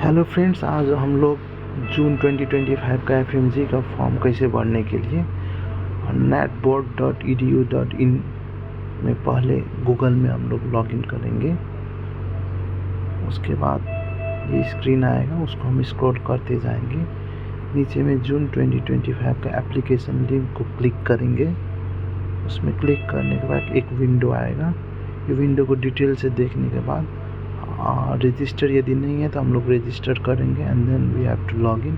Hello friends, आज हम लोग जून 2025 का FMG का फॉर्म कैसे भरने के लिए netboard.edu.in में पहले गूगल में हम लोग लॉगिन करेंगे। उसके बाद ये स्क्रीन आएगा, उसको हम स्क्रॉल करते जाएंगे। नीचे में जून 2025 का एप्लीकेशन लिंक को क्लिक करेंगे। उसमें क्लिक करने के बाद एक विंडो आएगा। ये विंडो को डिटेल से देखने के बाद रजिस्टर यदि नहीं है तो हम लोग रजिस्टर करेंगे and then we have to log in.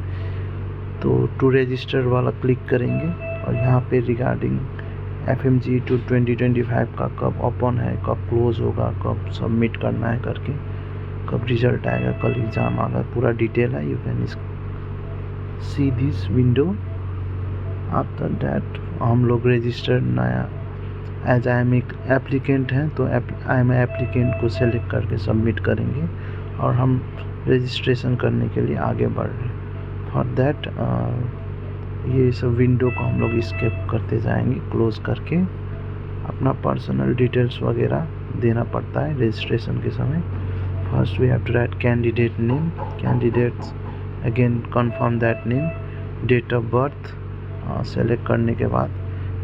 तो टू रजिस्टर वाला क्लिक करेंगे और यहाँ पे रिगार्डिंग FMG 2025 का कब ओपन है, कब क्लोज होगा, कब सबमिट करना है करके, कब रिजल्ट आएगा, कल एग्ज़ाम आएगा, पूरा डिटेल है। You can see this window. After that हम लोग रजिस्टर नया एज आई एम एक एप्लीकेंट हैं तो आई एम एप्लीकेंट को सेलेक्ट करके सबमिट करेंगे और हम रजिस्ट्रेशन करने के लिए आगे बढ़ रहे हैं। फॉर दैट ये सब विंडो को हम लोग स्किप करते जाएंगे क्लोज करके। अपना पर्सनल डिटेल्स वगैरह देना पड़ता है रजिस्ट्रेशन के समय। First we have to write candidate name, candidates again confirm that name, date of birth select करने के बाद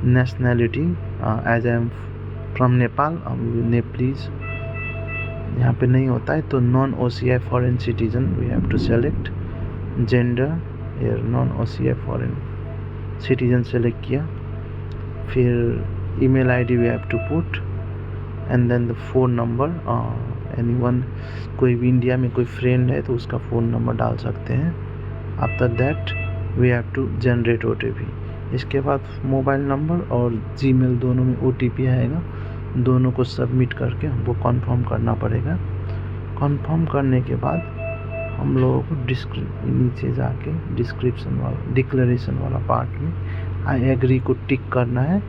nationality as I am from Nepal, Nepalese यहाँ पे नहीं होता है तो non OCI foreign citizen we have to select. Gender या non OCI foreign citizen select किया। फिर email ID we have to put and then the phone number. Anyone, कोई भी इंडिया में कोई फ्रेंड है तो उसका फ़ोन नंबर डाल सकते हैं। After that we have to generate OTP। इसके बाद मोबाइल नंबर और जीमेल दोनों में OTP आएगा। दोनों को सबमिट करके हमको कंफर्म करना पड़ेगा। कंफर्म करने के बाद हम लोगों को नीचे जाके डिस्क्रिप्शन वाला डिक्लेरेशन वाला पार्ट में आई एग्री को टिक करना है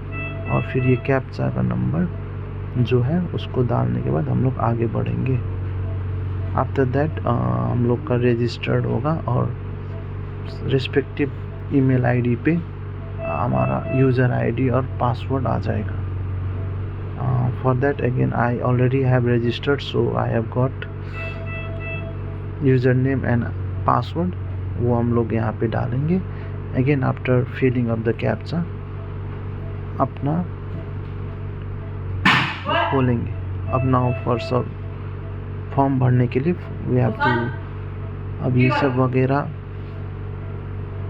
और फिर ये कैप्चा का नंबर जो है उसको डालने के बाद हम लोग आगे बढ़ेंगे। आफ्टर दैट हम लोग का रजिस्टर्ड होगा और रिस्पेक्टिव ईमेल ID पे हमारा यूज़र ID और पासवर्ड आ जाएगा। For that again I already have registered so I have got user name and password, वो हम लोग यहाँ पे डालेंगे। Again after filling of the captcha अपना खोलेंगे। अब नाउ फॉर सब फॉर्म भरने के लिए वी हैव टू अब ये सब वगैरह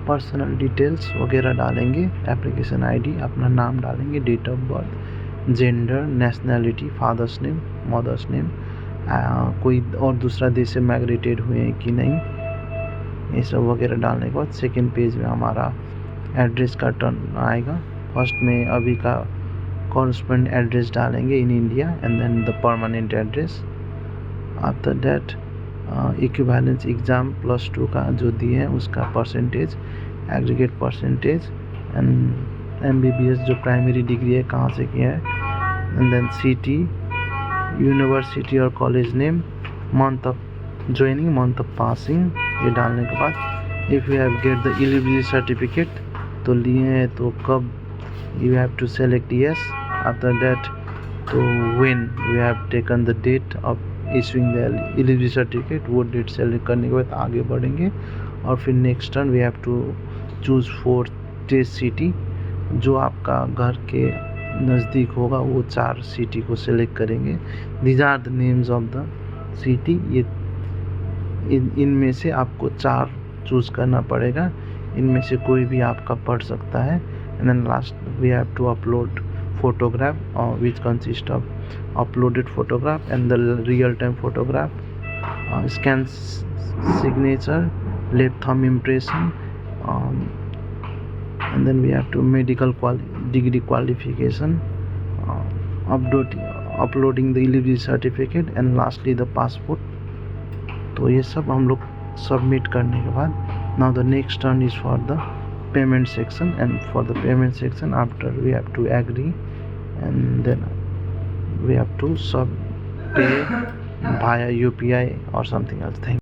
पर्सनल डिटेल्स वगैरह डालेंगे। एप्लीकेशन ID, अपना नाम डालेंगे, date of birth, gender, nationality, father's name, mother's name, कोई और दूसरा देश से माइग्रेटेड हुए हैं कि नहीं, ये सब वगैरह डालने के बाद सेकेंड पेज में हमारा एड्रेस का टर्न आएगा। फर्स्ट में अभी का कॉरेस्पॉन्डेंट एड्रेस डालेंगे in India and then the permanent address. After that equivalence exam +2 का जो दिए हैं उसका percentage, aggregate percentage and MBBS जो प्राइमरी डिग्री है कहाँ से किया है, एंड देन सिटी, यूनिवर्सिटी और college name, month of joining, month of passing. ये डालने के बाद if you have get the eligibility certificate तो लिए हैं तो कब you have to select yes. After that तो when we have taken the date of issuing the eligibility certificate, वो डेट सेलेक्ट करने के बाद आगे बढ़ेंगे। और फिर next turn we have to choose 4 test city, जो आपका घर के नज़दीक होगा वो 4 सिटी को सेलेक्ट करेंगे। These are the names of the city. ये इनमें से आपको 4 चूज़ करना पड़ेगा, इनमें से कोई भी आपका पढ़ सकता है। And then last we have to upload photograph which consists of uploaded photograph and the real time photograph, scan signature, left thumb impression, and then we have to medical degree qualification, uploading the eligibility certificate and lastly the passport। तो ये सब हम लोग submit करने के बाद now the next turn is for the payment section, and for the payment section after we have to agree and then we have to pay via UPI or something else. Thank you.